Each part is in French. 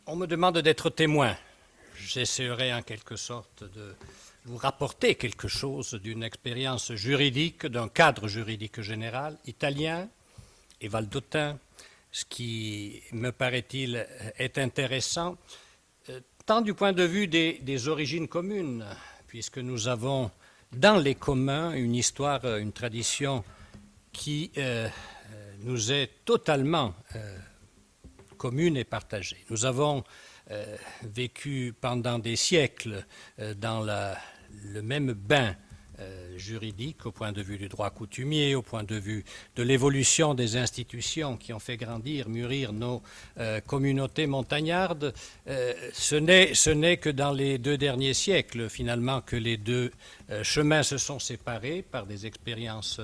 On me demande d'être témoin. J'essaierai en quelque sorte de vous rapporter quelque chose d'une expérience juridique, d'un cadre juridique général italien et valdotin, ce qui, me paraît-il, est intéressant, tant du point de vue des origines communes, puisque nous avons dans les communs une histoire, une tradition qui nous est totalement commune et partagée. Nous avons vécu pendant des siècles dans le même bain juridique au point de vue du droit coutumier, au point de vue de l'évolution des institutions qui ont fait grandir, mûrir nos communautés montagnardes. Ce n'est que dans les 2 derniers siècles, finalement, que les 2 chemins se sont séparés par des expériences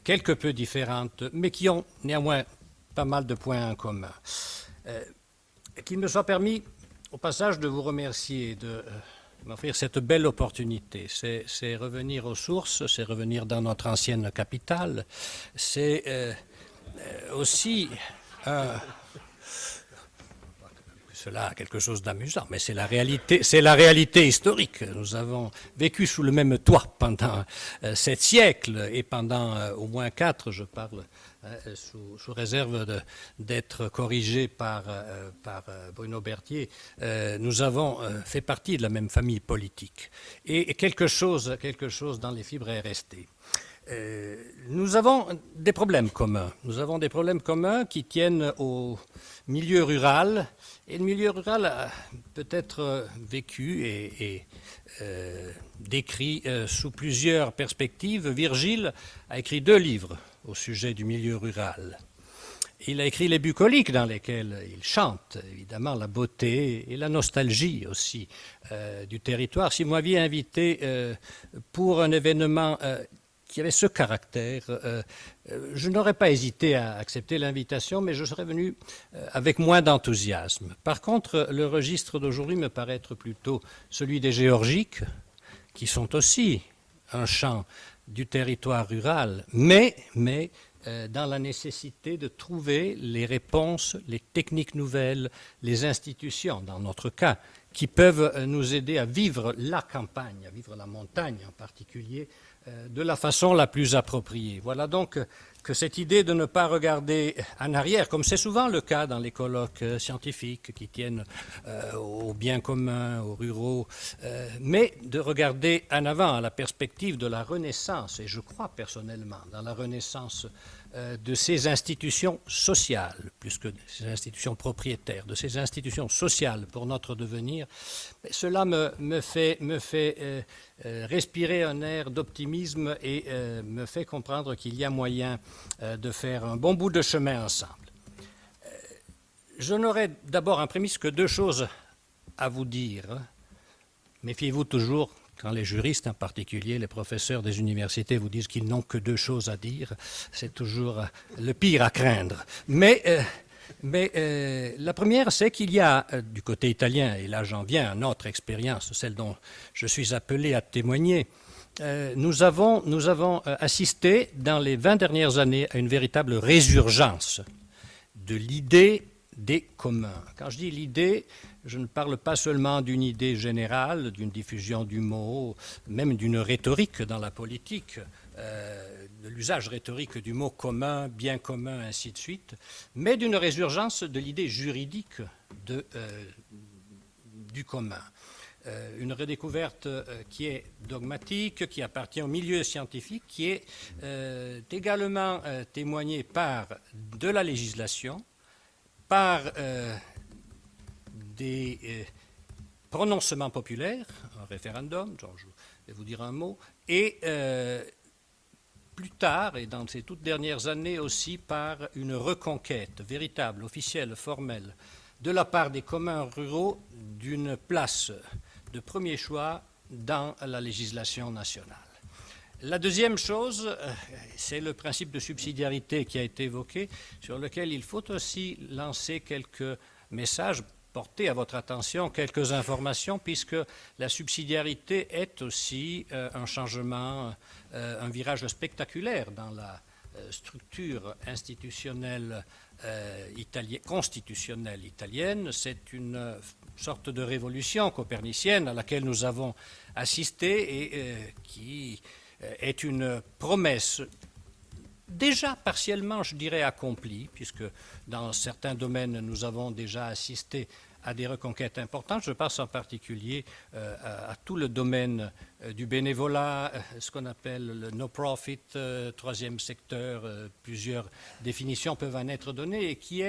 quelque peu différentes, mais qui ont néanmoins pas mal de points en commun. Qu'il me soit permis, au passage, de vous remercier de m'offrir cette belle opportunité. C'est revenir aux sources, c'est revenir dans notre ancienne capitale, c'est aussi cela a quelque chose d'amusant, mais c'est la réalité historique. Nous avons vécu sous le même toit pendant 7 siècles et pendant au moins 4, je parle sous réserve d'être corrigé par Bruno Berthier, nous avons fait partie de la même famille politique. Et quelque chose dans les fibres est resté. Nous avons des problèmes communs. Nous avons des problèmes communs qui tiennent au milieu rural. Et le milieu rural a peut-être vécu et décrit sous plusieurs perspectives. Virgile a écrit 2 livres au sujet du milieu rural. Il a écrit les bucoliques dans lesquels il chante, évidemment, la beauté et la nostalgie aussi du territoire. Si vous m'aviez invité pour un événement qui avait ce caractère, je n'aurais pas hésité à accepter l'invitation, mais je serais venu avec moins d'enthousiasme. Par contre, le registre d'aujourd'hui me paraît être plutôt celui des géorgiques, qui sont aussi un champ du territoire rural, mais dans la nécessité de trouver les réponses, les techniques nouvelles, les institutions, dans notre cas, qui peuvent nous aider à vivre la campagne, à vivre la montagne en particulier, de la façon la plus appropriée. Voilà donc que cette idée de ne pas regarder en arrière, comme c'est souvent le cas dans les colloques scientifiques qui tiennent aux biens communs, aux ruraux, mais de regarder en avant à la perspective de la renaissance, et je crois personnellement dans la renaissance de ces institutions sociales, plus que ces institutions propriétaires, de ces institutions sociales pour notre devenir, cela me fait respirer un air d'optimisme et me fait comprendre qu'il y a moyen de faire un bon bout de chemin ensemble. Je n'aurai d'abord en prémisse que 2 choses à vous dire. Méfiez-vous toujours quand les juristes, en particulier les professeurs des universités, vous disent qu'ils n'ont que 2 choses à dire. C'est toujours le pire à craindre. Mais la première, c'est qu'il y a du côté italien, et là j'en viens à notre expérience, celle dont je suis appelé à témoigner, nous avons assisté dans les 20 dernières années à une véritable résurgence de l'idée des communs. Quand je dis l'idée, je ne parle pas seulement d'une idée générale, d'une diffusion du mot, même d'une rhétorique dans la politique, de l'usage rhétorique du mot commun, bien commun, ainsi de suite, mais d'une résurgence de l'idée juridique du commun. Une redécouverte qui est dogmatique, qui appartient au milieu scientifique, qui est également témoignée par de la législation, par des prononcements populaires, un référendum, dont je vais vous dire un mot, et plus tard, et dans ces toutes dernières années aussi, par une reconquête véritable, officielle, formelle, de la part des communs ruraux d'une place de premier choix dans la législation nationale. La deuxième chose, c'est le principe de subsidiarité qui a été évoqué, sur lequel il faut aussi lancer quelques messages, porter à votre attention quelques informations, puisque la subsidiarité est aussi un changement, un virage spectaculaire dans la structure institutionnelle constitutionnelle italienne. C'est une sorte de révolution copernicienne à laquelle nous avons assisté et qui est une promesse déjà partiellement, je dirais, accomplie, puisque dans certains domaines, nous avons déjà assisté à des reconquêtes importantes. Je pense en particulier à tout le domaine du bénévolat, ce qu'on appelle le no-profit, troisième secteur. Plusieurs définitions peuvent en être données et qui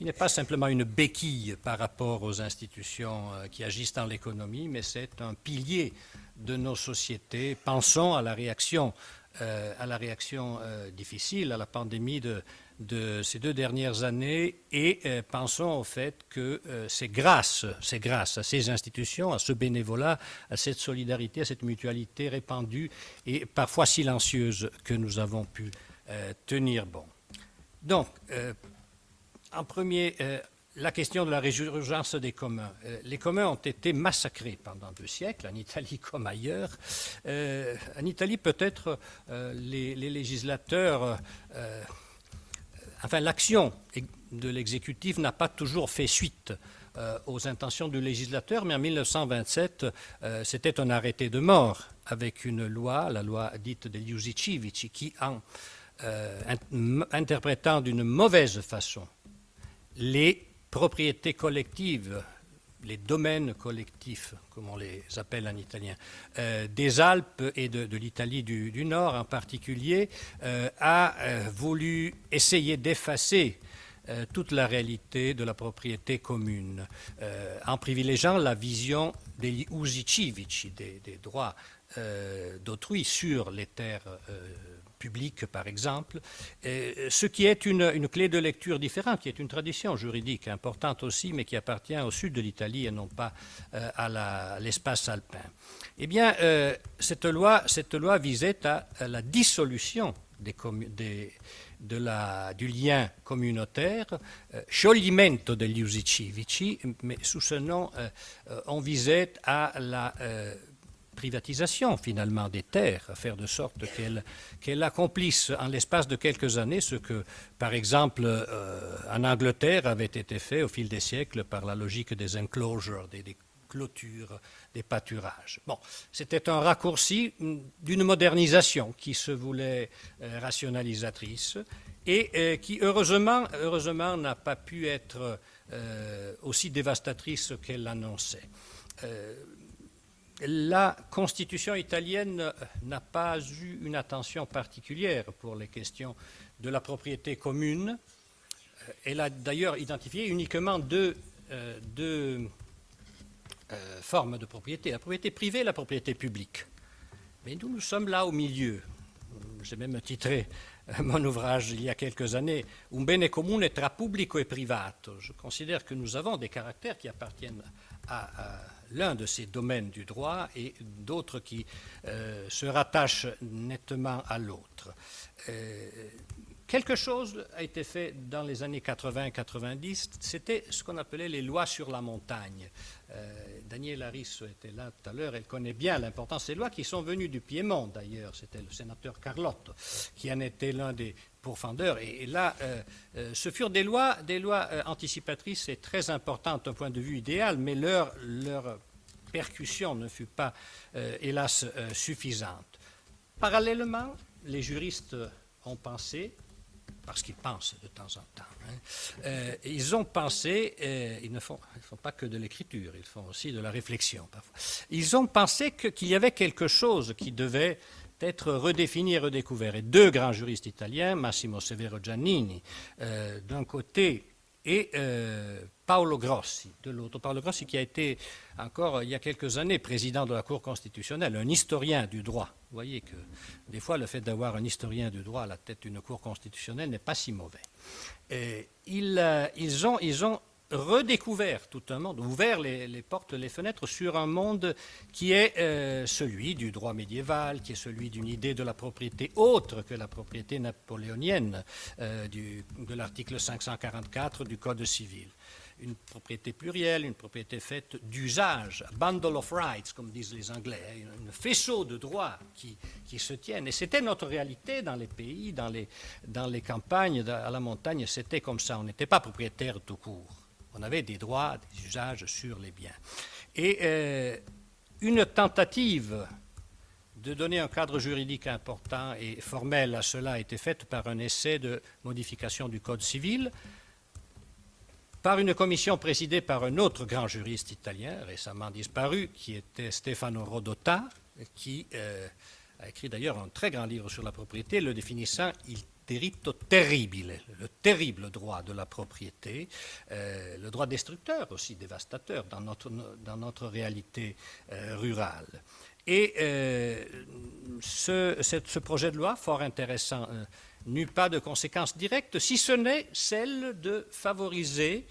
n'est pas simplement une béquille par rapport aux institutions qui agissent dans l'économie, mais c'est un pilier de nos sociétés. Pensons à la réaction difficile à la pandémie de ces 2 dernières années et pensons au fait que c'est grâce à ces institutions, à ce bénévolat, à cette solidarité, à cette mutualité répandue et parfois silencieuse que nous avons pu tenir bon. Donc, en premier, la question de la résurgence des communs. Les communs ont été massacrés pendant 2 siècles, en Italie comme ailleurs. En Italie, peut-être, les législateurs... Enfin, l'action de l'exécutif n'a pas toujours fait suite aux intentions du législateur, mais en 1927, c'était un arrêté de mort avec une loi, la loi dite degli usi civici, qui, en interprétant d'une mauvaise façon les propriétés collectives, les domaines collectifs, comme on les appelle en italien, des Alpes et de l'Italie du Nord en particulier, a voulu essayer d'effacer toute la réalité de la propriété commune, en privilégiant la vision degli usi civici, des droits d'autrui sur les terres public, par exemple, ce qui est une clé de lecture différente, qui est une tradition juridique importante aussi, mais qui appartient au sud de l'Italie et non pas à l'espace alpin. Eh bien, cette loi visait à la dissolution du lien communautaire, scioglimento degli usi civici, mais sous ce nom, on visait à la privatisation finalement des terres, faire de sorte qu'elles accomplissent en l'espace de quelques années ce que, par exemple, en Angleterre avait été fait au fil des siècles par la logique des enclosures, des clôtures, des pâturages. Bon, c'était un raccourci d'une modernisation qui se voulait rationalisatrice et qui, heureusement, n'a pas pu être aussi dévastatrice qu'elle l'annonçait. La Constitution italienne n'a pas eu une attention particulière pour les questions de la propriété commune. Elle a d'ailleurs identifié uniquement deux formes de propriété, la propriété privée et la propriété publique. Mais nous sommes là au milieu. J'ai même titré mon ouvrage il y a quelques années « Un bene comune tra pubblico e privato ». Je considère que nous avons des caractères qui appartiennent à l'un de ces domaines du droit et d'autres qui se rattachent nettement à l'autre. Quelque chose a été fait dans les années 80-90, c'était ce qu'on appelait les lois sur la montagne. Daniela Risso était là tout à l'heure, elle connaît bien l'importance de ces lois qui sont venues du Piémont d'ailleurs, c'était le sénateur Carlotto qui en était l'un des pourfendeurs. Et là, ce furent des lois anticipatrices et très importantes d'un point de vue idéal, mais leur percussion ne fut pas, hélas, suffisante. Parallèlement, les juristes ont pensé, parce qu'ils pensent de temps en temps, ils ont pensé, ils ne font pas que de l'écriture, ils font aussi de la réflexion parfois. Ils ont pensé qu'il y avait quelque chose qui devait être redéfini et redécouvert. Et 2 grands juristes italiens, Massimo Severo Giannini d'un côté et Paolo Grossi de l'autre. Paolo Grossi qui a été encore il y a quelques années président de la Cour constitutionnelle, un historien du droit. Vous voyez que des fois le fait d'avoir un historien du droit à la tête d'une Cour constitutionnelle n'est pas si mauvais. Ils ont redécouvert tout un monde, ouvert les portes, les fenêtres sur un monde qui est celui du droit médiéval, qui est celui d'une idée de la propriété autre que la propriété napoléonienne de l'article 544 du Code civil. Une propriété plurielle, une propriété faite d'usage, bundle of rights, comme disent les Anglais, un faisceau de droits qui se tiennent. Et c'était notre réalité dans les pays, dans les campagnes, à la montagne, c'était comme ça. On n'était pas propriétaire tout court. On avait des droits, des usages sur les biens. Et une tentative de donner un cadre juridique important et formel à cela a été faite par un essai de modification du Code civil, par une commission présidée par un autre grand juriste italien, récemment disparu, qui était Stefano Rodotà, qui a écrit d'ailleurs un très grand livre sur la propriété, le définissant il diritto terribile, le terrible droit de la propriété, le droit destructeur aussi, dévastateur dans notre réalité rurale. Et ce projet de loi, fort intéressant, n'eut pas de conséquences directes, si ce n'est celle de favoriser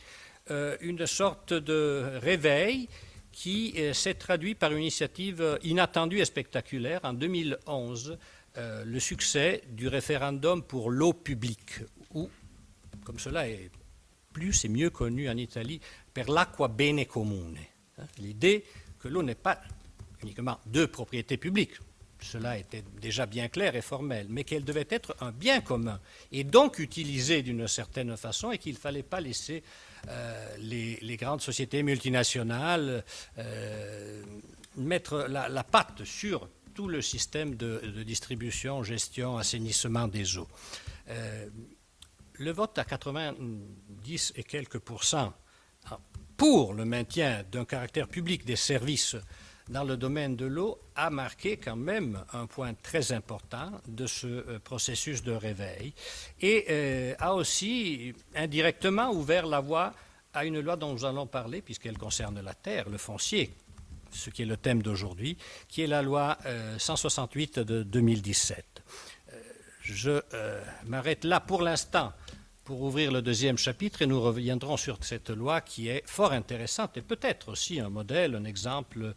une sorte de réveil qui s'est traduit par une initiative inattendue et spectaculaire. En 2011, le succès du référendum pour l'eau publique, ou, comme cela est plus et mieux connu en Italie, per l'acqua bene comune. L'idée que l'eau n'est pas uniquement de propriété publique, cela était déjà bien clair et formel, mais qu'elle devait être un bien commun et donc utilisée d'une certaine façon et qu'il ne fallait pas laisser les grandes sociétés multinationales mettre la patte sur tout le système de distribution, gestion, assainissement des eaux. Le vote à 90 et quelques pourcents pour le maintien d'un caractère public des services dans le domaine de l'eau a marqué quand même un point très important de ce processus de réveil et a aussi indirectement ouvert la voie à une loi dont nous allons parler puisqu'elle concerne la terre, le foncier, ce qui est le thème d'aujourd'hui, qui est la loi 168 de 2017. Je m'arrête là pour l'instant pour ouvrir le deuxième chapitre et nous reviendrons sur cette loi qui est fort intéressante et peut-être aussi un modèle, un exemple,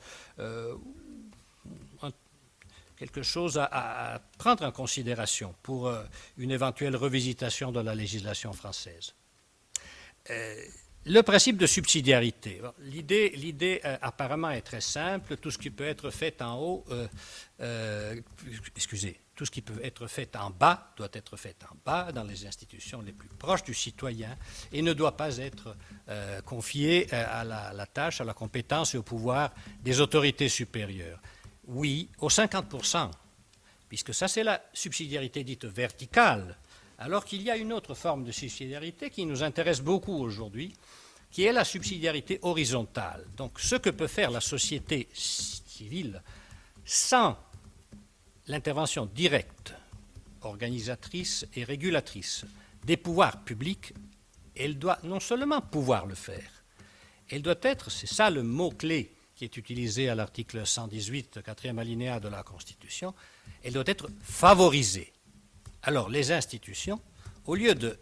quelque chose à prendre en considération pour une éventuelle revisitation de la législation française. Le principe de subsidiarité. L'idée apparemment est très simple. Tout ce qui peut être fait en haut, tout ce qui peut être fait en bas doit être fait en bas dans les institutions les plus proches du citoyen et ne doit pas être confié à la tâche, à la compétence et au pouvoir des autorités supérieures. Oui, aux 50%, puisque ça c'est la subsidiarité dite verticale, alors qu'il y a une autre forme de subsidiarité qui nous intéresse beaucoup aujourd'hui, qui est la subsidiarité horizontale. Donc ce que peut faire la société civile sans l'intervention directe, organisatrice et régulatrice des pouvoirs publics, elle doit non seulement pouvoir le faire, elle doit être, c'est ça le mot-clé qui est utilisé à l'article 118, quatrième alinéa de la Constitution, elle doit être favorisée. Alors les institutions, au lieu de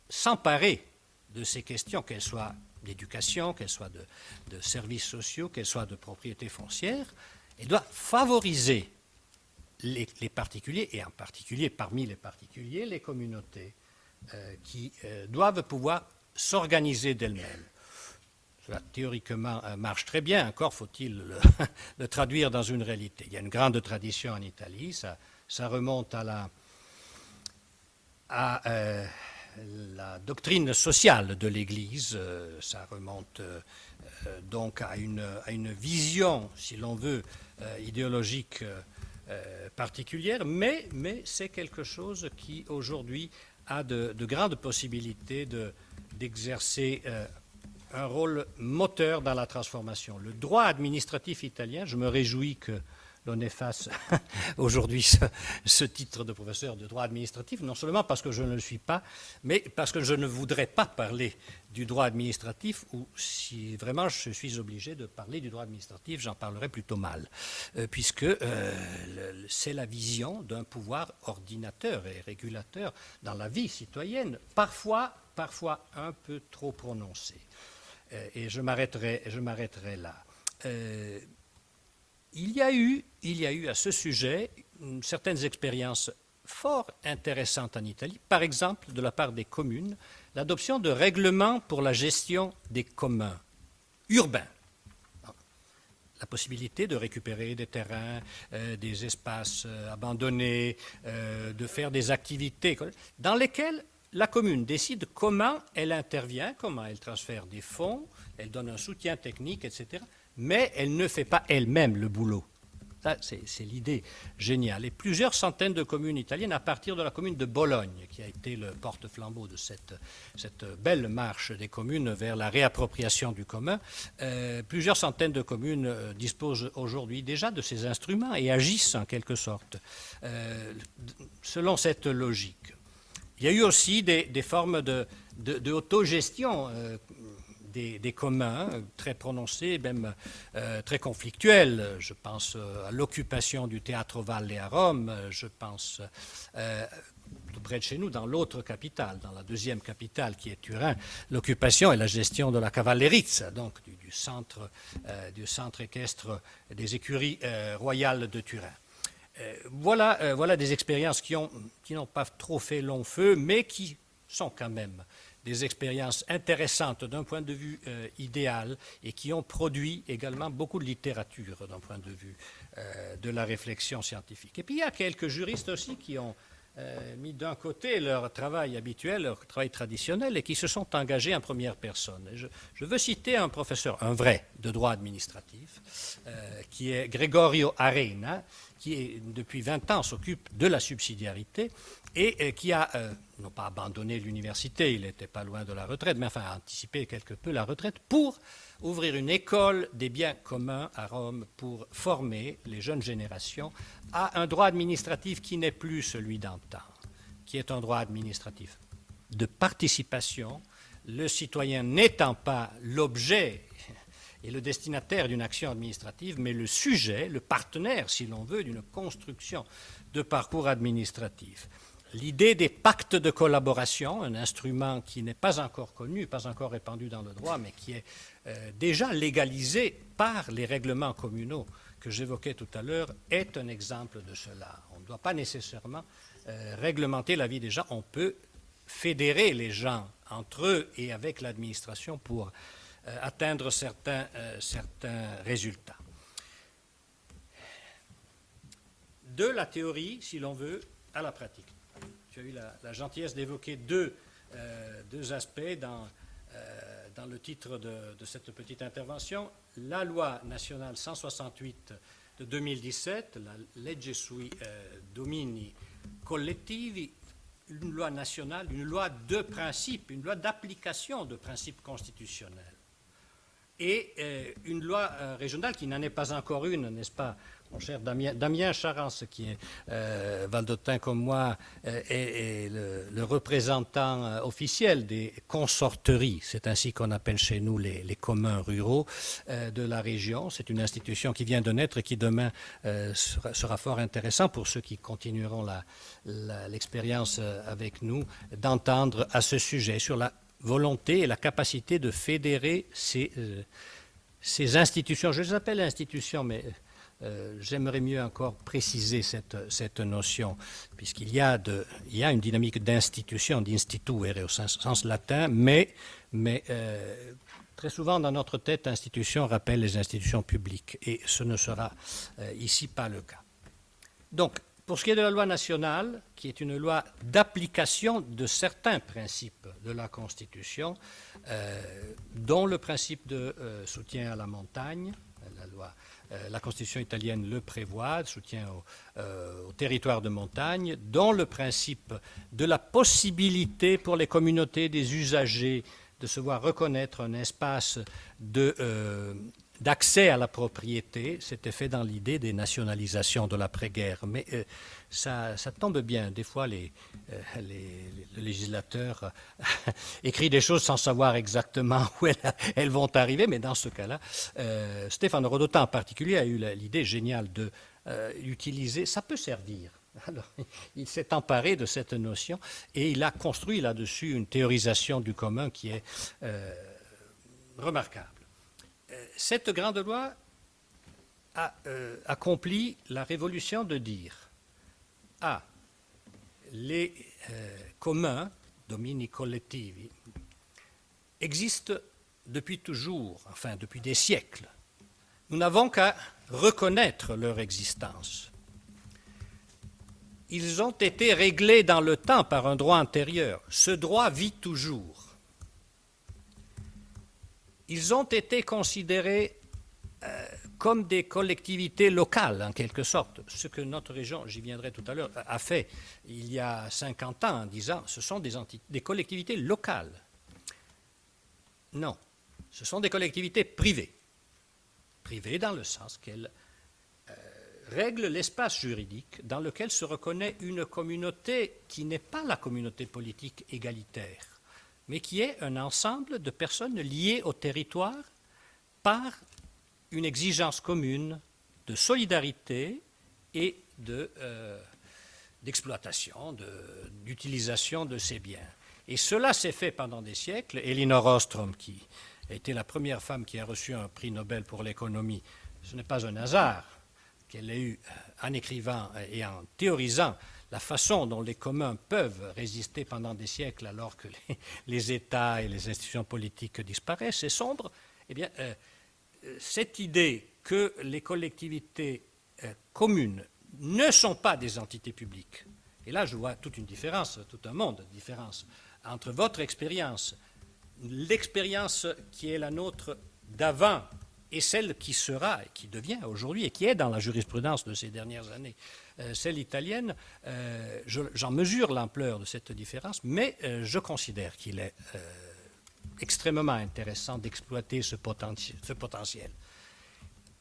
s'emparer de ces questions, qu'elles soient d'éducation, qu'elles soient de services sociaux, qu'elles soient de propriété foncière, elles doivent favoriser les particuliers, et en particulier parmi les particuliers, les communautés qui doivent pouvoir s'organiser d'elles-mêmes. Cela théoriquement marche très bien, encore faut-il le traduire dans une réalité. Il y a une grande tradition en Italie, ça remonte à la doctrine sociale de l'Église, ça remonte donc à une vision, si l'on veut, idéologique particulière, mais c'est quelque chose qui aujourd'hui a de grandes possibilités d'exercer un rôle moteur dans la transformation. Le droit administratif italien, je me réjouis que l'on efface aujourd'hui ce titre de professeur de droit administratif, non seulement parce que je ne le suis pas, mais parce que je ne voudrais pas parler du droit administratif, ou si vraiment je suis obligé de parler du droit administratif, j'en parlerai plutôt mal, puisque c'est la vision d'un pouvoir ordinateur et régulateur dans la vie citoyenne, parfois parfois un peu trop prononcée. Et je m'arrêterai là. Il y a eu à ce sujet certaines expériences fort intéressantes en Italie, par exemple de la part des communes, l'adoption de règlements pour la gestion des communs urbains. La possibilité de récupérer des terrains, des espaces abandonnés, de faire des activités dans lesquelles la commune décide comment elle intervient, comment elle transfère des fonds, elle donne un soutien technique, etc. Mais elle ne fait pas elle-même le boulot. Ça, c'est l'idée géniale. Et plusieurs centaines de communes italiennes, à partir de la commune de Bologne, qui a été le porte-flambeau de cette belle marche des communes vers la réappropriation du commun, plusieurs centaines de communes disposent aujourd'hui déjà de ces instruments et agissent en quelque sorte selon cette logique. Il y a eu aussi des formes de autogestion des communs, très prononcés, même très conflictuels. Je pense à l'occupation du Teatro Valle à Rome, je pense tout près de chez nous, dans l'autre capitale, dans la deuxième capitale qui est Turin, l'occupation et la gestion de la Cavallerizza, donc du centre équestre des écuries royales de Turin. Voilà des expériences qui n'ont pas trop fait long feu, mais qui sont quand même des expériences intéressantes d'un point de vue idéal et qui ont produit également beaucoup de littérature d'un point de vue de la réflexion scientifique. Et puis il y a quelques juristes aussi qui ont mis d'un côté leur travail habituel, leur travail traditionnel, et qui se sont engagés en première personne. Et je veux citer un professeur, un vrai, de droit administratif, qui est Gregorio Arena, qui depuis 20 ans s'occupe de la subsidiarité et qui a, non pas abandonné l'université, il n'était pas loin de la retraite, mais enfin anticipé quelque peu la retraite, pour ouvrir une école des biens communs à Rome pour former les jeunes générations à un droit administratif qui n'est plus celui d'antan, qui est un droit administratif de participation, le citoyen n'étant pas l'objet et le destinataire d'une action administrative, mais le sujet, le partenaire, si l'on veut, d'une construction de parcours administratif. L'idée des pactes de collaboration, un instrument qui n'est pas encore connu, pas encore répandu dans le droit, mais qui est déjà légalisé par les règlements communaux que j'évoquais tout à l'heure, est un exemple de cela. On ne doit pas nécessairement réglementer la vie des gens, on peut fédérer les gens entre eux et avec l'administration pour atteindre certains résultats. De la théorie, si l'on veut, à la pratique. Tu as eu la gentillesse d'évoquer deux aspects dans le titre de cette petite intervention. La loi nationale 168 de 2017, la Legge sui domini collettivi, une loi nationale, une loi de principe, une loi d'application de principes constitutionnels. Et une loi régionale qui n'en est pas encore une, n'est-ce pas, mon cher Damien Charance, qui est valdotin comme moi, est le représentant officiel des consorteries, c'est ainsi qu'on appelle chez nous les communs ruraux de la région. C'est une institution qui vient de naître et qui demain sera fort intéressant pour ceux qui continueront l'expérience avec nous, d'entendre à ce sujet sur la volonté et la capacité de fédérer ces institutions. Je les appelle institutions, mais j'aimerais mieux encore préciser cette notion, puisqu'il y a une dynamique d'institution, d'instituere au sens latin, mais très souvent dans notre tête, institution rappelle les institutions publiques, et ce ne sera ici pas le cas. Donc, pour ce qui est de la loi nationale, qui est une loi d'application de certains principes de la Constitution, dont le principe de soutien à la montagne, la Constitution italienne le prévoit, soutien au territoire de montagne, dont le principe de la possibilité pour les communautés des usagers de se voir reconnaître un espace d'accès à la propriété. C'était fait dans l'idée des nationalisations de l'après-guerre. Mais ça tombe bien. Des fois, le législateur écrit des choses sans savoir exactement où elles vont arriver. Mais dans ce cas-là, Stefano Rodotà en particulier a eu l'idée géniale d'utiliser. Ça peut servir Alors, il s'est emparé de cette notion et il a construit là-dessus une théorisation du commun qui est remarquable. Cette grande loi a accompli la révolution de dire les communs, domini collettivi, existent depuis toujours, enfin depuis des siècles. Nous n'avons qu'à reconnaître leur existence. Ils ont été réglés dans le temps par un droit antérieur. Ce droit vit toujours. Ils ont été considérés comme des collectivités locales, en quelque sorte. Ce que notre région, j'y viendrai tout à l'heure, a fait il y a 50 ans en disant ce sont des collectivités locales. Non, ce sont des collectivités privées. Privées dans le sens qu'elles règle l'espace juridique dans lequel se reconnaît une communauté qui n'est pas la communauté politique égalitaire, mais qui est un ensemble de personnes liées au territoire par une exigence commune de solidarité et d'exploitation, d'utilisation de ces biens. Et cela s'est fait pendant des siècles. Elinor Ostrom, qui a été la première femme qui a reçu un prix Nobel pour l'économie, ce n'est pas un hasard qu'elle ait eu en écrivant et en théorisant la façon dont les communs peuvent résister pendant des siècles alors que les États et les institutions politiques disparaissent et sombrent. Eh bien, cette idée que les collectivités communes ne sont pas des entités publiques, et là je vois toute une différence, tout un monde de différence entre votre expérience, l'expérience qui est la nôtre d'avant, et celle qui sera, qui devient aujourd'hui, et qui est dans la jurisprudence de ces dernières années, celle italienne, j'en mesure l'ampleur de cette différence, mais je considère qu'il est extrêmement intéressant d'exploiter ce potentiel.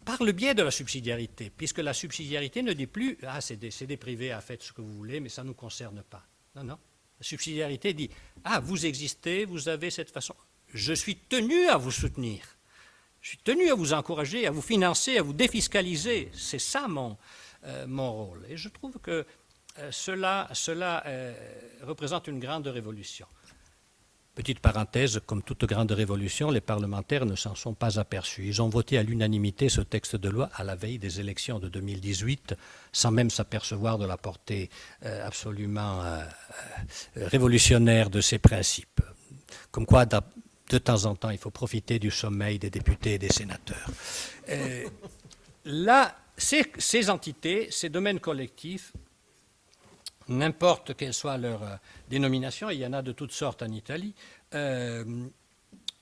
Par le biais de la subsidiarité, puisque la subsidiarité ne dit plus « Ah, c'est des privés, faites ce que vous voulez, mais ça ne nous concerne pas ». Non, non. La subsidiarité dit « Ah, vous existez, vous avez cette façon. Je suis tenu à vous soutenir. Je suis tenu à vous encourager, à vous financer, à vous défiscaliser. C'est ça mon rôle. » Et je trouve que cela représente une grande révolution. Petite parenthèse, comme toute grande révolution, les parlementaires ne s'en sont pas aperçus. Ils ont voté à l'unanimité ce texte de loi à la veille des élections de 2018, sans même s'apercevoir de la portée absolument révolutionnaire de ces principes. Comme quoi, de temps en temps, il faut profiter du sommeil des députés et des sénateurs. Là, ces entités, ces domaines collectifs, n'importe quelle soit leur dénomination, et il y en a de toutes sortes en Italie,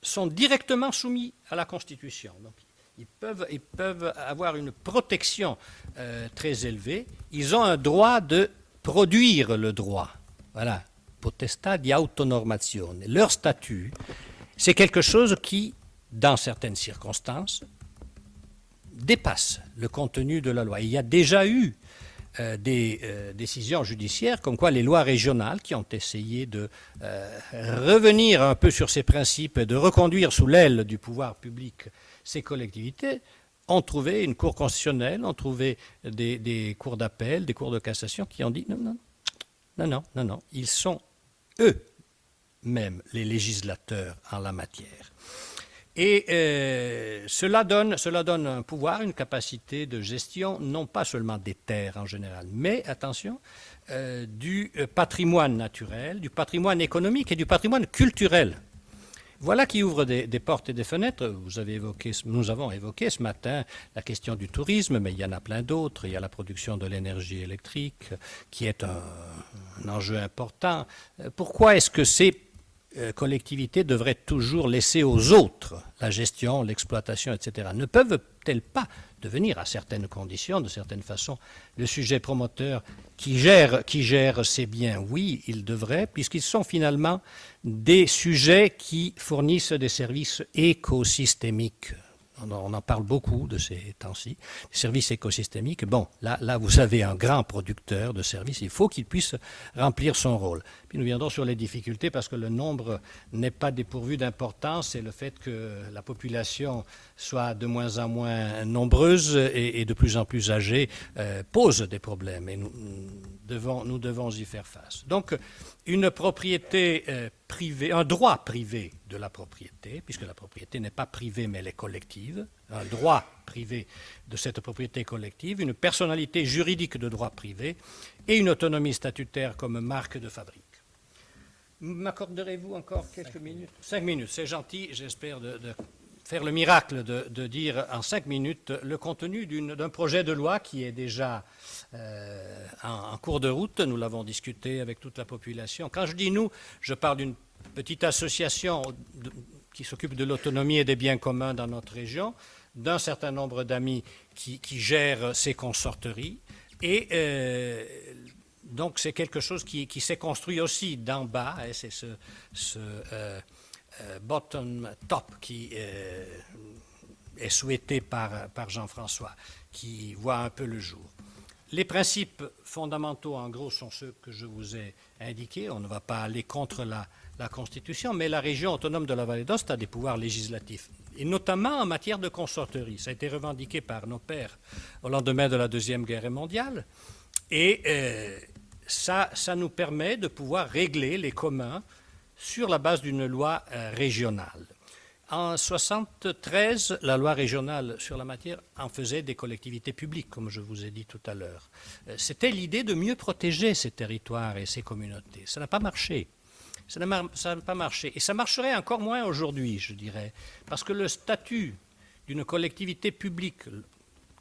sont directement soumis à la Constitution. Donc, ils peuvent avoir une protection très élevée. Ils ont un droit de produire le droit. Voilà, potestà di autonormazione. Leur statut, c'est quelque chose qui, dans certaines circonstances, dépasse le contenu de la loi. Il y a déjà eu des décisions judiciaires comme quoi les lois régionales qui ont essayé de revenir un peu sur ces principes et de reconduire sous l'aile du pouvoir public ces collectivités ont trouvé une cour constitutionnelle, ont trouvé des cours d'appel, des cours de cassation qui ont dit non, ils sont eux-mêmes les législateurs en la matière. Et cela donne un pouvoir, une capacité de gestion, non pas seulement des terres en général, mais, attention, du patrimoine naturel, du patrimoine économique et du patrimoine culturel. Voilà qui ouvre des portes et des fenêtres. Nous avons évoqué ce matin la question du tourisme, mais il y en a plein d'autres. Il y a la production de l'énergie électrique, qui est un enjeu important. Pourquoi est-ce que ces collectivités devraient toujours laisser aux autres la gestion, l'exploitation, etc. Ne peuvent-elles pas devenir, à certaines conditions, de certaines façons, le sujet promoteur qui gère ces biens? Oui, ils devraient, puisqu'ils sont finalement des sujets qui fournissent des services écosystémiques. On en parle beaucoup de ces temps-ci, des services écosystémiques. Bon, là, vous avez un grand producteur de services, il faut qu'il puisse remplir son rôle. Puis nous viendrons sur les difficultés parce que le nombre n'est pas dépourvu d'importance et le fait que la population soit de moins en moins nombreuses et de plus en plus âgées, pose des problèmes et nous devons y faire face. Donc, une propriété privée, un droit privé de la propriété, puisque la propriété n'est pas privée mais elle est collective, un droit privé de cette propriété collective, une personnalité juridique de droit privé et une autonomie statutaire comme marque de fabrique. M'accorderez-vous encore quelques minutes? 5 minutes, c'est gentil, j'espère de faire le miracle de dire en 5 minutes le contenu d'un projet de loi qui est déjà en cours de route. Nous l'avons discuté avec toute la population. Quand je dis nous, je parle d'une petite association qui s'occupe de l'autonomie et des biens communs dans notre région, d'un certain nombre d'amis qui gèrent ces consorteries. Et donc c'est quelque chose qui s'est construit aussi d'en bas. Et c'est ce bottom top qui est souhaité par Jean-François, qui voit un peu le jour. Les principes fondamentaux, en gros, sont ceux que je vous ai indiqués. On ne va pas aller contre la Constitution, mais la région autonome de la Vallée d'Aoste a des pouvoirs législatifs, et notamment en matière de consorterie. Ça a été revendiqué par nos pères au lendemain de la Deuxième Guerre mondiale, et ça nous permet de pouvoir régler les communs sur la base d'une loi régionale. En 1973, la loi régionale sur la matière en faisait des collectivités publiques, comme je vous ai dit tout à l'heure. C'était l'idée de mieux protéger ces territoires et ces communautés. Ça n'a pas marché. Ça n'a pas marché. Et ça marcherait encore moins aujourd'hui, je dirais, parce que le statut d'une collectivité publique, qu'elle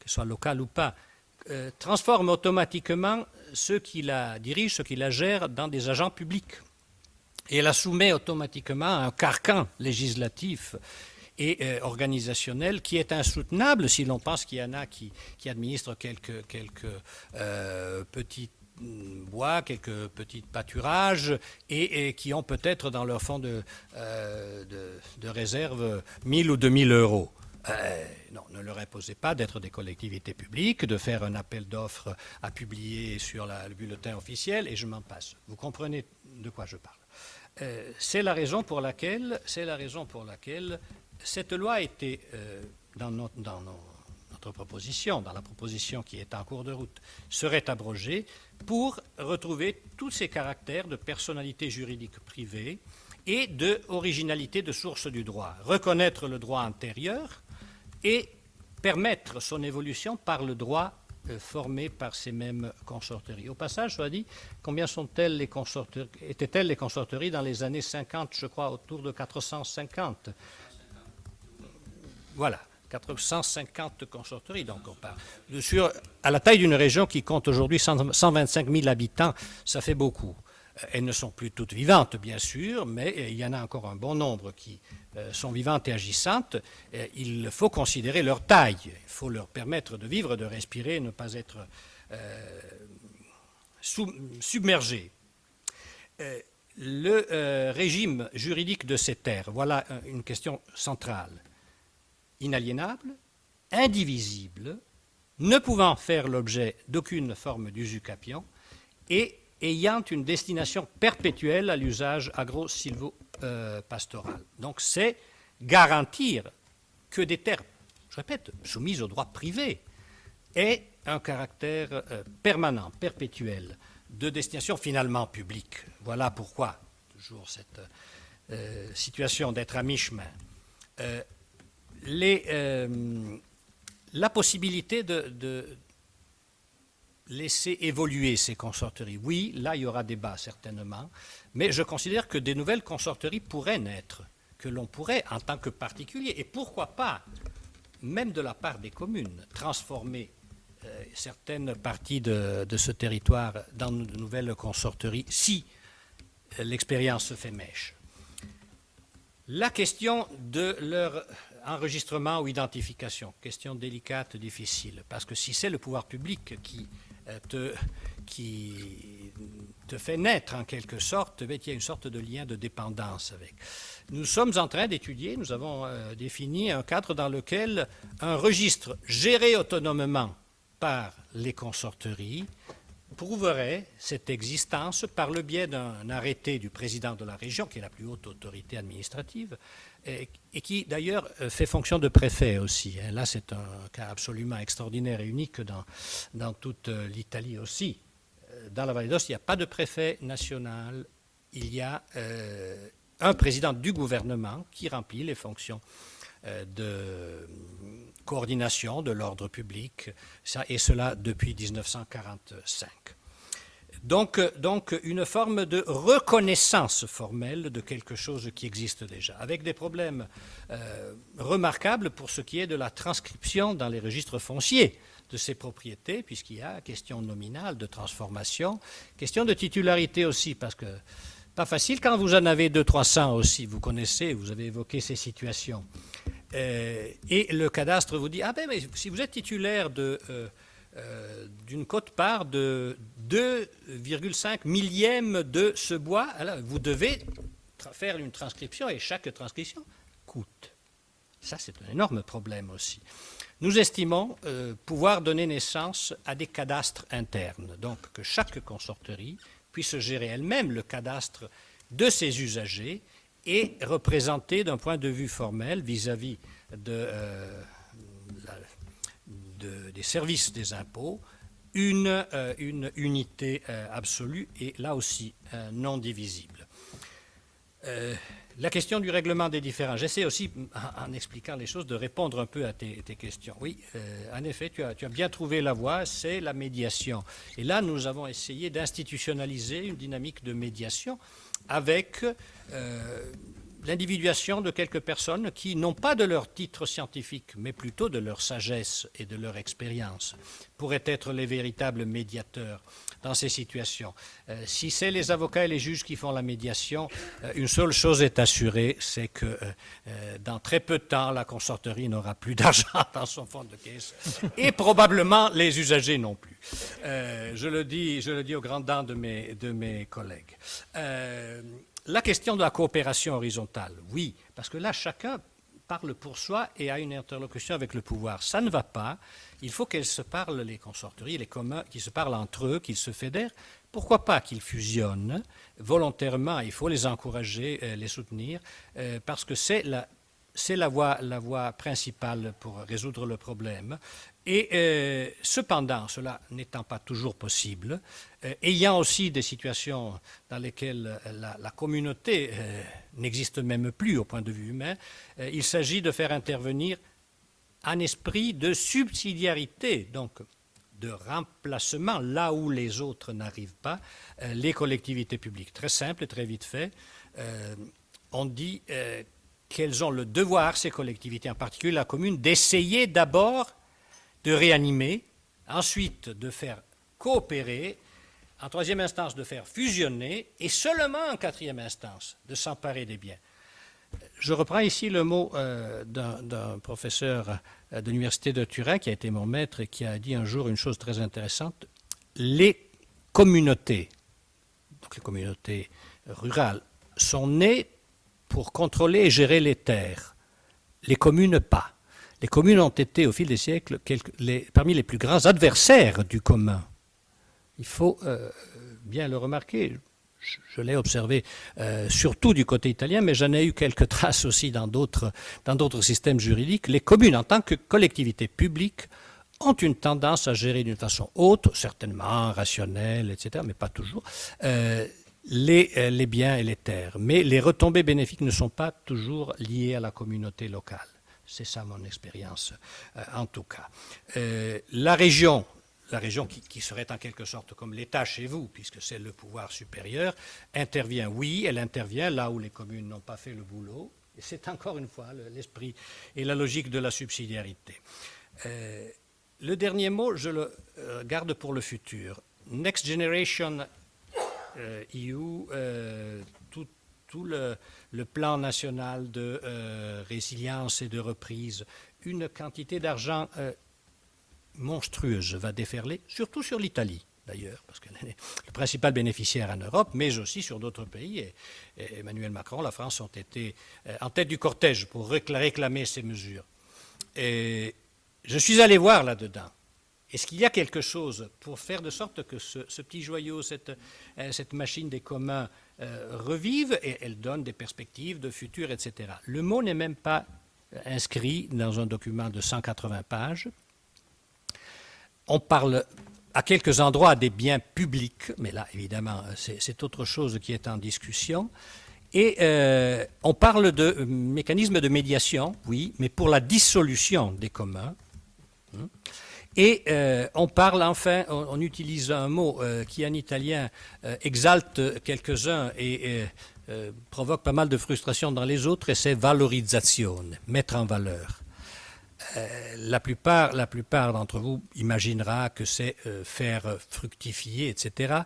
soit locale ou pas, transforme automatiquement ceux qui la dirigent, ceux qui la gèrent, dans des agents publics. Et la soumet automatiquement à un carcan législatif et organisationnel qui est insoutenable si l'on pense qu'il y en a qui administrent quelques petits bois, quelques petits pâturages et qui ont peut-être dans leur fonds de réserve 1000 ou 2000 euros. Non, ne leur imposez pas d'être des collectivités publiques, de faire un appel d'offres à publier sur le bulletin officiel, et je m'en passe. Vous comprenez de quoi je parle. C'est la raison pour laquelle cette loi a été, dans notre proposition, dans la proposition qui est en cours de route, serait abrogée pour retrouver tous ces caractères de personnalité juridique privée et d'originalité de source du droit. Reconnaître le droit antérieur et permettre son évolution par le droit formé par ces mêmes consorteries. Au passage, soit dit, combien étaient-elles les consorteries dans les années 50, je crois, autour de 450. Voilà, 450 consorteries. Donc on parle à la taille d'une région qui compte aujourd'hui 125 000 habitants, ça fait beaucoup. Elles ne sont plus toutes vivantes, bien sûr, mais il y en a encore un bon nombre qui sont vivantes et agissantes. Il faut considérer leur taille. Il faut leur permettre de vivre, de respirer, ne pas être submergés. Le régime juridique de ces terres, voilà une question centrale. Inaliénable, indivisible, ne pouvant faire l'objet d'aucune forme d'usucapion et ayant une destination perpétuelle à l'usage agro-silvo-pastoral. Donc c'est garantir que des terres, je répète, soumises au droit privé, aient un caractère permanent, perpétuel, de destination finalement publique. Voilà pourquoi, toujours cette situation d'être à mi-chemin. La possibilité de laisser évoluer ces consorteries. Oui, là, il y aura débat, certainement, mais je considère que des nouvelles consorteries pourraient naître, que l'on pourrait, en tant que particulier, et pourquoi pas, même de la part des communes, transformer certaines parties de ce territoire dans de nouvelles consorteries, si l'expérience se fait mèche. La question de leur enregistrement ou identification, question délicate, difficile, parce que si c'est le pouvoir public qui te fait naître en quelque sorte, il y a une sorte de lien de dépendance avec. Nous sommes en train d'étudier, nous avons défini un cadre dans lequel un registre géré autonomement par les consorteries prouverait cette existence par le biais d'un arrêté du président de la région, qui est la plus haute autorité administrative, et qui d'ailleurs fait fonction de préfet aussi. Là, c'est un cas absolument extraordinaire et unique dans toute l'Italie aussi. Dans la Valle d'Aoste, il n'y a pas de préfet national, il y a un président du gouvernement qui remplit les fonctions de coordination de l'ordre public, et cela depuis 1945. Donc une forme de reconnaissance formelle de quelque chose qui existe déjà, avec des problèmes remarquables pour ce qui est de la transcription dans les registres fonciers de ces propriétés, puisqu'il y a question nominale de transformation, question de titularité aussi, parce que pas facile quand vous en avez 200-300 aussi, vous connaissez, vous avez évoqué ces situations. Et le cadastre vous dit, ah ben mais si vous êtes titulaire d'une quote-part de 2,5 millièmes de ce bois, alors vous devez faire une transcription, et chaque transcription coûte. Ça, c'est un énorme problème aussi. Nous estimons pouvoir donner naissance à des cadastres internes, donc que chaque consorterie puisse gérer elle-même le cadastre de ses usagers et représenter d'un point de vue formel vis-à-vis des services des impôts une unité absolue et là aussi non divisible. La question du règlement des différends. J'essaie aussi, en expliquant les choses, de répondre un peu à tes questions. Oui, en effet, tu as bien trouvé la voie, c'est la médiation. Et là, nous avons essayé d'institutionnaliser une dynamique de médiation avec l'individuation de quelques personnes qui, non pas de leur titre scientifique, mais plutôt de leur sagesse et de leur expérience, pourraient être les véritables médiateurs dans ces situations. Si c'est les avocats et les juges qui font la médiation, une seule chose est assurée, c'est que dans très peu de temps, la consorterie n'aura plus d'argent dans son fonds de caisse et probablement les usagers non plus. Je le dis aux grandes dents de mes collègues. La question de la coopération horizontale, oui, parce que là, chacun parle pour soi et a une interlocution avec le pouvoir. Ça ne va pas. Il faut qu'elles se parlent, les consorteries, les communs, qu'ils se parlent entre eux, qu'ils se fédèrent. Pourquoi pas qu'ils fusionnent volontairement? Il faut les encourager, les soutenir, parce que c'est la voie principale pour résoudre le problème. Et cependant, cela n'étant pas toujours possible, ayant aussi des situations dans lesquelles la communauté n'existe même plus au point de vue humain, il s'agit de faire intervenir un esprit de subsidiarité, donc de remplacement, là où les autres n'arrivent pas, les collectivités publiques. Très simple et très vite fait, on dit qu'elles ont le devoir, ces collectivités, en particulier la commune, d'essayer d'abord de réanimer, ensuite de faire coopérer, en troisième instance de faire fusionner, et seulement en quatrième instance de s'emparer des biens. Je reprends ici le mot d'un professeur de l'université de Turin qui a été mon maître et qui a dit un jour une chose très intéressante. Les communautés, donc les communautés rurales, sont nées pour contrôler et gérer les terres. Les communes, pas. Les communes ont été, au fil des siècles, parmi les plus grands adversaires du commun. Il faut bien le remarquer. Je l'ai observé surtout du côté italien, mais j'en ai eu quelques traces aussi dans d'autres systèmes juridiques. Les communes, en tant que collectivités publiques, ont une tendance à gérer d'une façon haute, certainement rationnelle, etc., mais pas toujours, les biens et les terres. Mais les retombées bénéfiques ne sont pas toujours liées à la communauté locale. C'est ça mon expérience, en tout cas. La région qui serait en quelque sorte comme l'État chez vous, puisque c'est le pouvoir supérieur, intervient, oui, elle intervient là où les communes n'ont pas fait le boulot. Et c'est encore une fois l'esprit et la logique de la subsidiarité. Le dernier mot, je le garde pour le futur. Next Generation EU, tout le plan national de résilience et de reprise, une quantité d'argent monstrueuse va déferler, surtout sur l'Italie d'ailleurs, parce qu'elle est le principal bénéficiaire en Europe, mais aussi sur d'autres pays. Et Emmanuel Macron, la France ont été en tête du cortège pour réclamer ces mesures. Et je suis allé voir là-dedans. Est-ce qu'il y a quelque chose pour faire de sorte que ce petit joyau, cette machine des communs revive et elle donne des perspectives de futur, etc. Le mot n'est même pas inscrit dans un document de 180 pages. On parle à quelques endroits des biens publics, mais là, évidemment, c'est autre chose qui est en discussion. Et on parle de mécanismes de médiation, oui, mais pour la dissolution des communs. Et on parle enfin, on utilise un mot qui en italien exalte quelques-uns et provoque pas mal de frustration dans les autres, et c'est valorizzazione, mettre en valeur. La plupart d'entre vous imaginera que c'est faire fructifier, etc.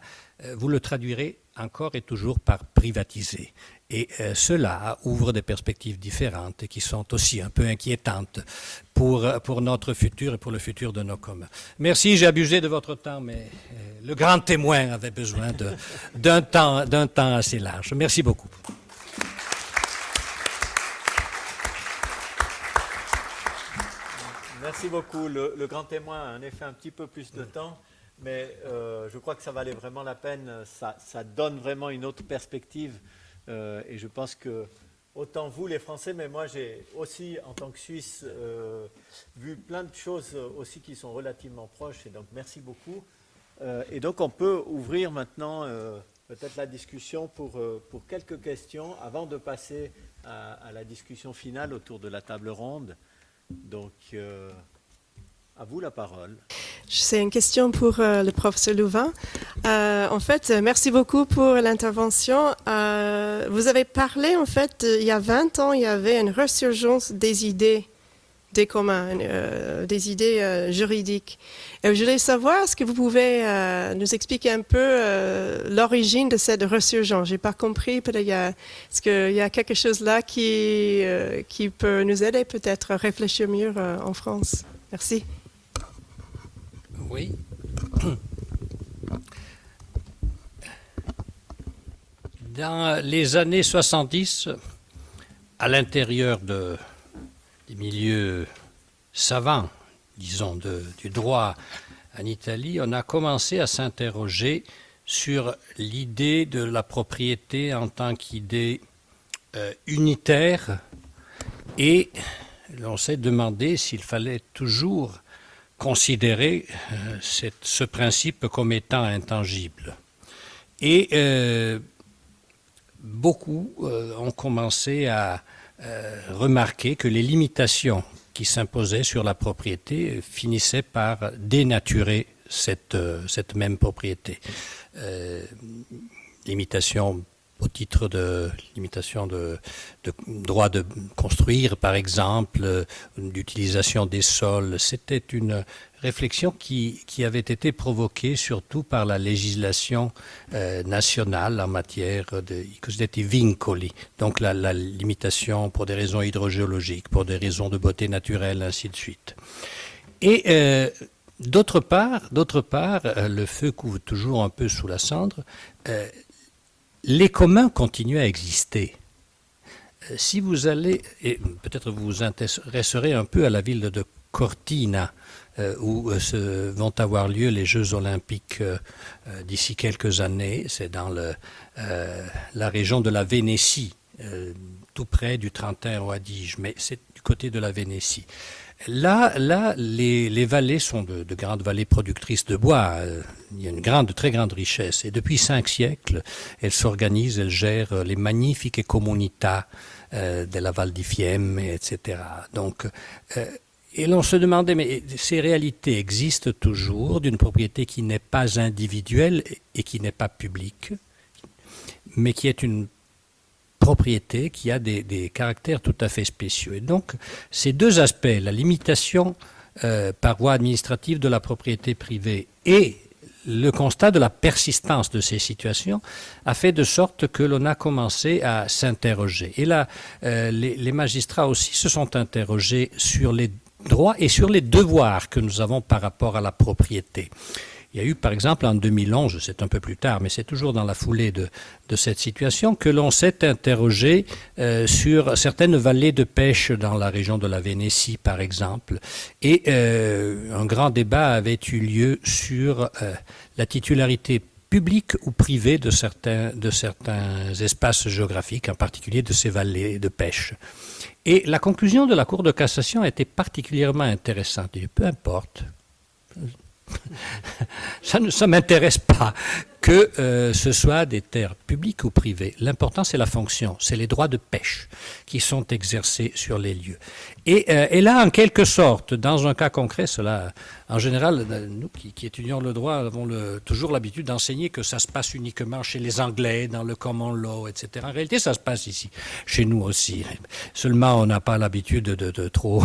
Vous le traduirez encore et toujours par privatiser. Et cela ouvre des perspectives différentes et qui sont aussi un peu inquiétantes pour notre futur et pour le futur de nos communs. Merci, j'ai abusé de votre temps, mais le grand témoin avait besoin d'un temps assez large. Merci beaucoup. Merci beaucoup. Le grand témoin a en effet un petit peu plus de temps, mais je crois que ça valait vraiment la peine. Ça donne vraiment une autre perspective. Et je pense que, autant vous les Français, mais moi j'ai aussi, en tant que Suisse, vu plein de choses aussi qui sont relativement proches. Et donc merci beaucoup. Et donc on peut ouvrir maintenant peut-être la discussion pour quelques questions avant de passer à la discussion finale autour de la table ronde. Donc, à vous la parole. C'est une question pour le professeur Louvain. En fait, merci beaucoup pour l'intervention. Vous avez parlé, en fait, il y a 20 ans, il y avait une ressurgence des idées des communs, des idées juridiques. Et je voulais savoir, est-ce que vous pouvez nous expliquer un peu l'origine de cette ressurgence? Je n'ai pas compris, peut-être est-ce qu'il y a quelque chose là qui peut nous aider peut-être à réfléchir mieux en France? Merci. Oui. Dans les années 70, à l'intérieur des milieux savants, disons, du droit en Italie, on a commencé à s'interroger sur l'idée de la propriété en tant qu'idée unitaire, et on s'est demandé s'il fallait toujours considérer ce principe comme étant intangible. Et beaucoup ont commencé à remarquer que les limitations qui s'imposaient sur la propriété finissaient par dénaturer cette même propriété. Limitation au titre de limitation de droit de construire, par exemple, d'utilisation des sols. C'était une réflexion qui avait été provoquée surtout par la législation nationale en matière de cosiddetti vincoli, donc la limitation pour des raisons hydrogéologiques, pour des raisons de beauté naturelle, ainsi de suite. Et d'autre part, le feu couvre toujours un peu sous la cendre. Les communs continuent à exister. Si vous allez, et peut-être vous vous intéresserez un peu à la ville de Cortina, où vont avoir lieu les Jeux olympiques d'ici quelques années. C'est dans la région de la Vénétie, tout près du Trentin au Adige, mais c'est du côté de la Vénétie. Là, les vallées sont de grandes vallées productrices de bois. Il y a une très grande richesse. Et depuis 5 siècles, elles s'organisent, elles gèrent les magnifiques comunità de la Val di Fiemme, etc. Donc, et l'on se demandait, mais ces réalités existent toujours d'une propriété qui n'est pas individuelle et qui n'est pas publique, mais qui est une propriété qui a des caractères tout à fait spéciaux. Et donc, ces deux aspects, la limitation par voie administrative de la propriété privée et le constat de la persistance de ces situations a fait de sorte que l'on a commencé à s'interroger. Et là, les magistrats aussi se sont interrogés sur les droits et sur les devoirs que nous avons par rapport à la propriété. Il y a eu, par exemple, en 2011, c'est un peu plus tard, mais c'est toujours dans la foulée de cette situation, que l'on s'est interrogé sur certaines vallées de pêche dans la région de la Vénétie, par exemple. Et un grand débat avait eu lieu sur la titularité publique ou privée de certains espaces géographiques, en particulier de ces vallées de pêche. Et la conclusion de la Cour de cassation a été particulièrement intéressante. Et peu importe, ça ne m'intéresse pas que ce soit des terres publiques ou privées. L'important, c'est la fonction, c'est les droits de pêche qui sont exercés sur les lieux. Et là, en quelque sorte, dans un cas concret, cela, en général, nous qui étudions le droit avons toujours l'habitude d'enseigner que ça se passe uniquement chez les Anglais, dans le common law, etc. En réalité, ça se passe ici, chez nous aussi. Seulement, on n'a pas l'habitude de trop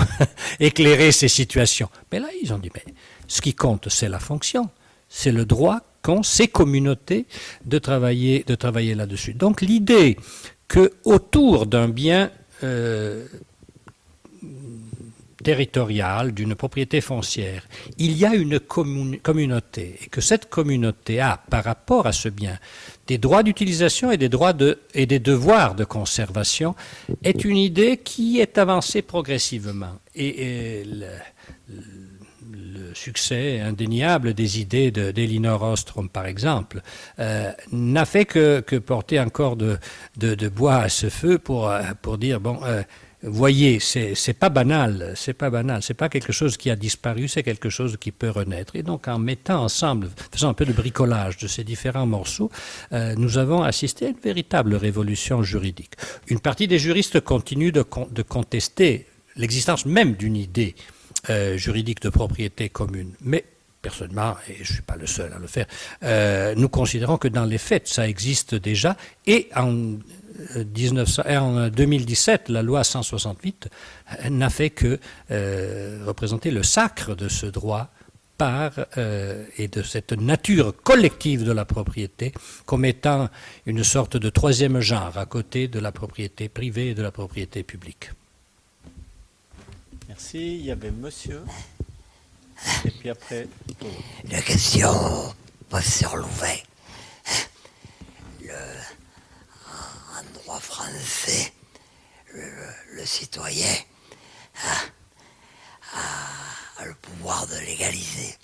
éclairer ces situations. Mais là, ils ont dit, mais ce qui compte, c'est la fonction, c'est le droit qu'ont ces communautés de travailler là-dessus. Donc l'idée que autour d'un bien territorial, d'une propriété foncière, il y a une communauté et que cette communauté a, par rapport à ce bien, des droits d'utilisation et des devoirs de conservation, est une idée qui est avancée progressivement. Et le succès indéniable des idées d'Elinor Ostrom, par exemple, n'a fait que porter encore de bois à ce feu pour dire, bon, voyez, c'est pas banal, c'est pas quelque chose qui a disparu, c'est quelque chose qui peut renaître. Et donc, en mettant ensemble, faisant un peu de bricolage de ces différents morceaux, nous avons assisté à une véritable révolution juridique. Une partie des juristes continuent de contester l'existence même d'une idée juridique de propriété commune. Mais personnellement, et je ne suis pas le seul à le faire, nous considérons que dans les faits, ça existe déjà. Et en 2017, la loi 168 n'a fait que représenter le sacre de ce droit et de cette nature collective de la propriété comme étant une sorte de troisième genre à côté de la propriété privée et de la propriété publique. Merci. Il y avait monsieur. Et puis après... La question, professeur Louvet. En droit français, le citoyen a le pouvoir de légaliser.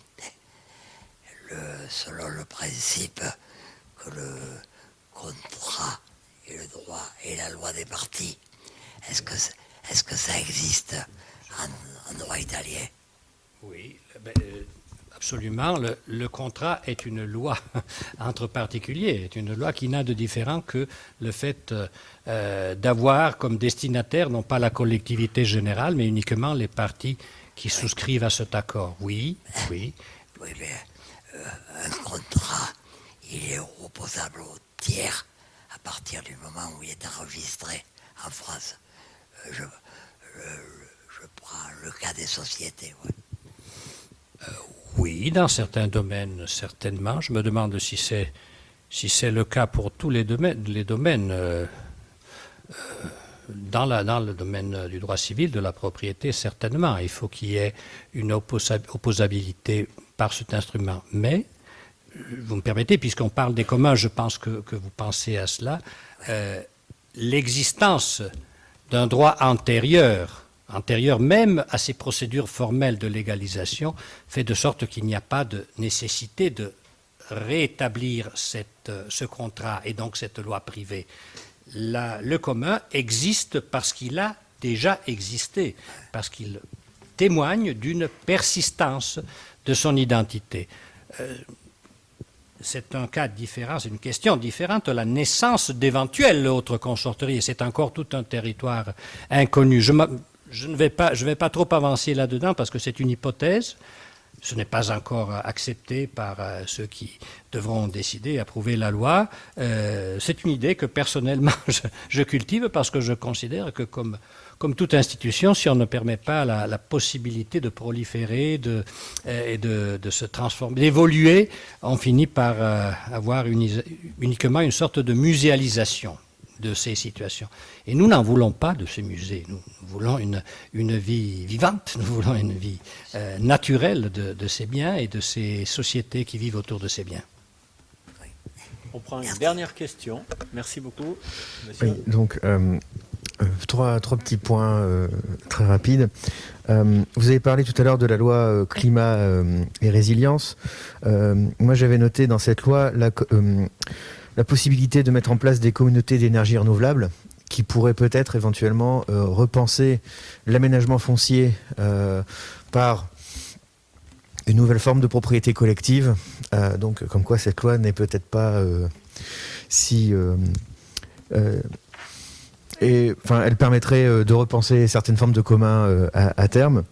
Selon le principe que le contrat et le droit et la loi des parties. Est-ce que ça existe en droit italien? Oui, absolument. Le contrat est une loi entre particuliers, est une loi qui n'a de différent que le fait d'avoir comme destinataire non pas la collectivité générale, mais uniquement les parties qui souscrivent à cet accord. Oui. Oui, mais un contrat, il est opposable au tiers à partir du moment où il est enregistré en France. Je prends le cas des sociétés. Ouais. Oui, dans certains domaines, certainement. Je me demande si c'est le cas pour tous les domaines. Dans le domaine du droit civil, de la propriété, certainement. Il faut qu'il y ait une opposabilité par cet instrument. Mais, vous me permettez, puisqu'on parle des communs, je pense que vous pensez à cela, l'existence d'un droit antérieur même à ces procédures formelles de légalisation, fait de sorte qu'il n'y a pas de nécessité de rétablir ce contrat et donc cette loi privée. Le commun existe parce qu'il a déjà existé, parce qu'il témoigne d'une persistance de son identité. C'est un cas différent, c'est une question différente de la naissance d'éventuelles autres consorteries. C'est encore tout un territoire inconnu. Je ne vais pas trop avancer là-dedans parce que c'est une hypothèse. Ce n'est pas encore accepté par ceux qui devront décider, approuver la loi. C'est une idée que personnellement je cultive parce que je considère que comme toute institution, si on ne permet pas la possibilité de proliférer et de se transformer, d'évoluer, on finit par avoir uniquement une sorte de muséalisation de ces situations. Et nous n'en voulons pas de ces musées. Nous voulons une vie vivante, nous voulons une vie naturelle de ces biens et de ces sociétés qui vivent autour de ces biens. On prend une dernière question. Merci beaucoup, monsieur. Oui, donc, trois petits points très rapides. Vous avez parlé tout à l'heure de la loi climat et résilience. Moi, j'avais noté dans cette loi la possibilité de mettre en place des communautés d'énergie renouvelable qui pourraient peut-être éventuellement repenser l'aménagement foncier par une nouvelle forme de propriété collective. Donc, comme quoi cette loi n'est peut-être pas si... elle permettrait de repenser certaines formes de commun à terme.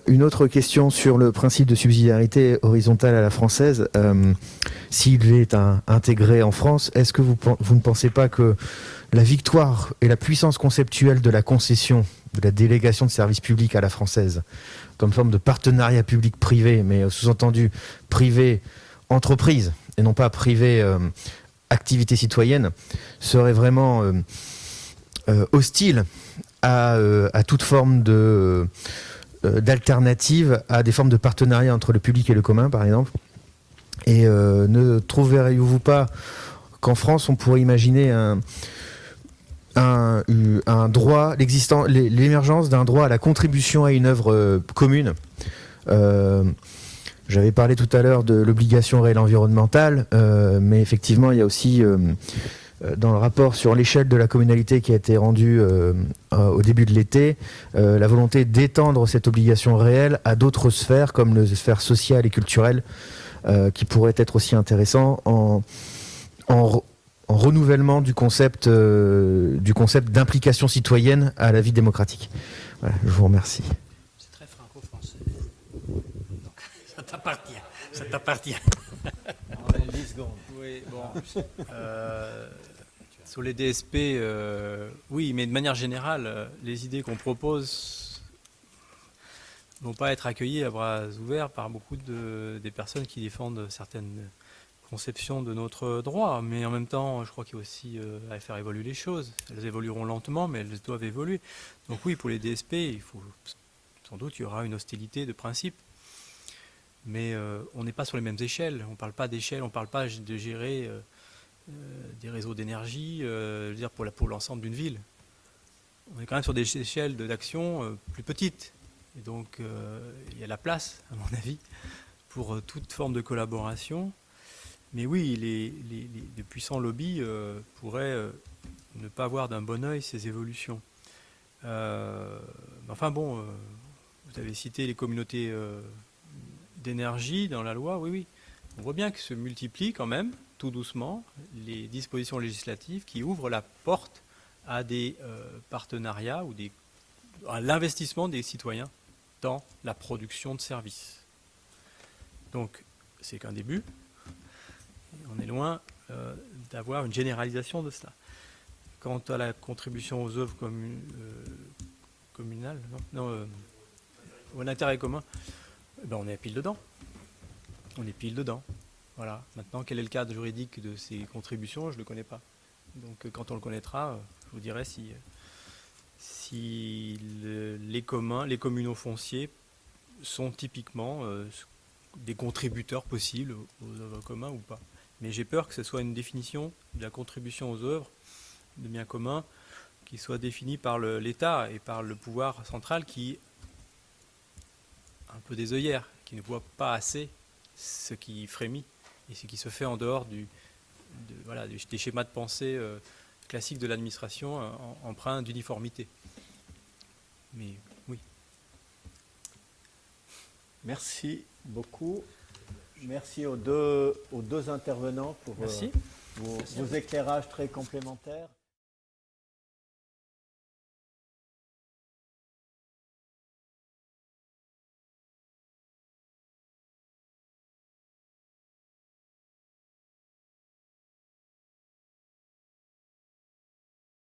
Une autre question sur le principe de subsidiarité horizontale à la française. S'il est intégré en France, est-ce que vous ne pensez pas que la victoire et la puissance conceptuelle de la concession, de la délégation de services publics à la française, comme forme de partenariat public-privé, mais sous-entendu privé-entreprise, et non pas privé-activité citoyenne, serait vraiment... hostile à toute forme d'alternative à des formes de partenariat entre le public et le commun, par exemple. Et ne trouveriez-vous pas qu'en France, on pourrait imaginer un droit, l'émergence d'un droit à la contribution à une œuvre commune? J'avais parlé tout à l'heure de l'obligation réelle environnementale, mais effectivement, il y a aussi... dans le rapport sur l'échelle de la communalité qui a été rendu au début de l'été, la volonté d'étendre cette obligation réelle à d'autres sphères, comme les sphères sociales et culturelles, qui pourraient être aussi intéressants en renouvellement du concept d'implication citoyenne à la vie démocratique. Voilà, je vous remercie. C'est très franco-français. Donc, ça t'appartient. Ça t'appartient. On a 10 secondes. Oui, bon. Sur les DSP, oui, mais de manière générale, les idées qu'on propose ne vont pas être accueillies à bras ouverts par beaucoup des personnes qui défendent certaines conceptions de notre droit. Mais en même temps, je crois qu'il y a aussi à faire évoluer les choses. Elles évolueront lentement, mais elles doivent évoluer. Donc oui, pour les DSP, sans doute, il y aura une hostilité de principe. Mais on n'est pas sur les mêmes échelles. On ne parle pas d'échelle, on ne parle pas de gérer des réseaux d'énergie, pour l'ensemble d'une ville. On est quand même sur des échelles d'action plus petites. Et donc, il y a la place, à mon avis, pour toute forme de collaboration. Mais oui, les puissants lobbies pourraient ne pas voir d'un bon œil ces évolutions. Enfin bon, vous avez cité les communautés d'énergie dans la loi, oui. On voit bien que se multiplient quand même, tout doucement, les dispositions législatives qui ouvrent la porte à des partenariats ou à l'investissement des citoyens dans la production de services. Donc, c'est qu'un début. Et on est loin d'avoir une généralisation de cela. Quant à la contribution aux œuvres communales, ou un intérêt commun, on est pile dedans. On est pile dedans. Voilà. Maintenant, quel est le cadre juridique de ces contributions? Je ne le connais pas. Donc, quand on le connaîtra, je vous dirai si les communaux fonciers sont typiquement des contributeurs possibles aux œuvres communes ou pas. Mais j'ai peur que ce soit une définition de la contribution aux œuvres de biens communs qui soit définie par l'État et par le pouvoir central qui un peu des œillères, qui ne voit pas assez ce qui frémit et ce qui se fait en dehors des schémas de pensée classiques de l'administration empreints d'uniformité. Mais oui. Merci beaucoup. Merci aux deux intervenants pour vos éclairages très complémentaires.